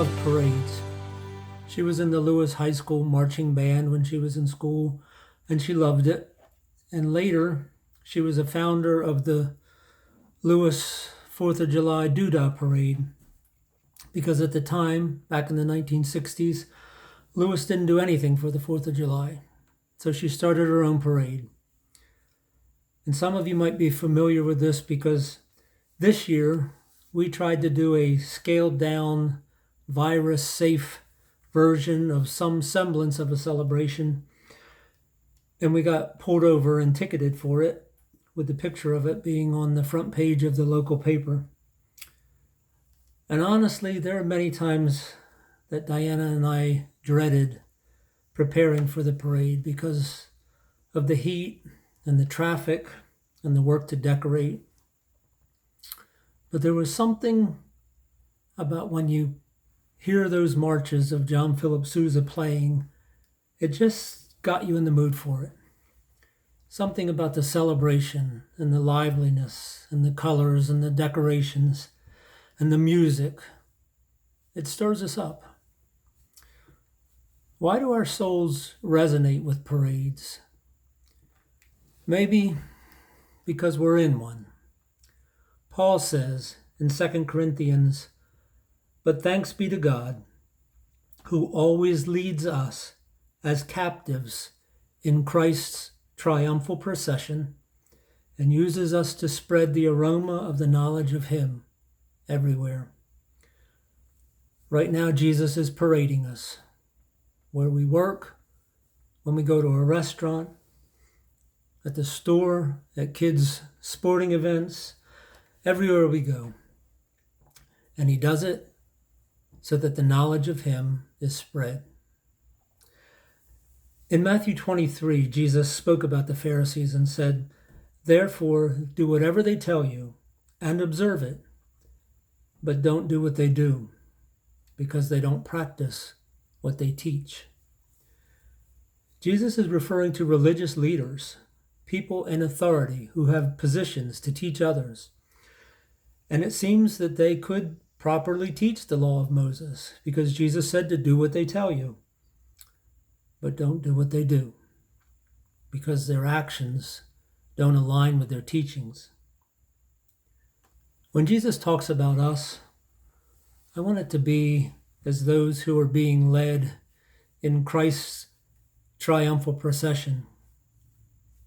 loved parades. She was in the Lewis High School marching band when she was in school, and she loved it. And later, she was a founder of the Lewis 4th of July Doodah Parade, because at the time, back in the 1960s, Lewis didn't do anything for the 4th of July. So she started her own parade. And some of you might be familiar with this because this year we tried to do a scaled down, virus safe version of some semblance of a celebration. And we got pulled over and ticketed for it, with the picture of it being on the front page of the local paper. And honestly, there are many times that Diana and I dreaded preparing for the parade because of the heat and the traffic and the work to decorate. But there was something about when you hear those marches of John Philip Sousa playing, it just got you in the mood for it. Something about the celebration and the liveliness and the colors and the decorations and the music. It stirs us up. Why do our souls resonate with parades? Maybe because we're in one. Paul says in 2 Corinthians, "But thanks be to God, who always leads us as captives in Christ's triumphal procession and uses us to spread the aroma of the knowledge of Him everywhere." Right now, Jesus is parading us. Where we work, when we go to a restaurant, at the store, at kids' sporting events, everywhere we go. And He does it so that the knowledge of Him is spread. In Matthew 23, Jesus spoke about the Pharisees and said, "Therefore, do whatever they tell you and observe it, but don't do what they do, because they don't practice what they teach." Jesus is referring to religious leaders, people in authority who have positions to teach others. And it seems that they could properly teach the law of Moses, because Jesus said to do what they tell you, but don't do what they do, because their actions don't align with their teachings. When Jesus talks about us, I want it to be as those who are being led in Christ's triumphal procession,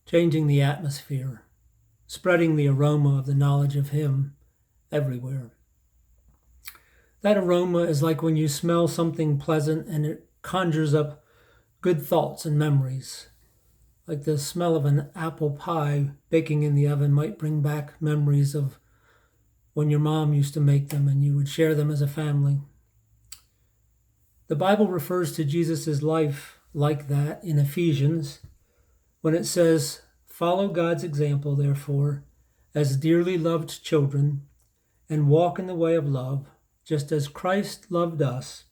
changing the atmosphere, spreading the aroma of the knowledge of Him everywhere. That aroma is like when you smell something pleasant and it conjures up good thoughts and memories. Like the smell of an apple pie baking in the oven might bring back memories of when your mom used to make them and you would share them as a family. The Bible refers to Jesus' life like that in Ephesians, when it says, "Follow God's example, therefore, as dearly loved children, and walk in the way of love, just as Christ loved us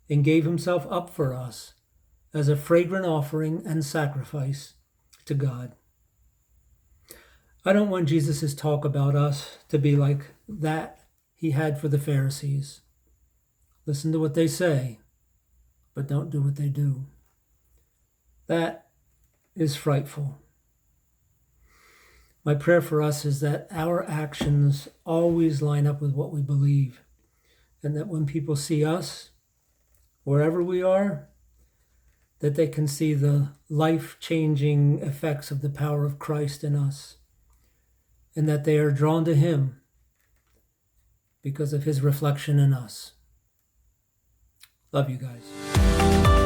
and gave Himself up for us as a fragrant offering and sacrifice to God." I don't want Jesus' talk about us to be like that He had for the Pharisees. Listen to what they say, but don't do what they do. That is frightful. My prayer for us is that our actions always line up with what we believe, and that when people see us, wherever we are, that they can see the life-changing effects of the power of Christ in us, and that they are drawn to Him because of His reflection in us. Love you guys.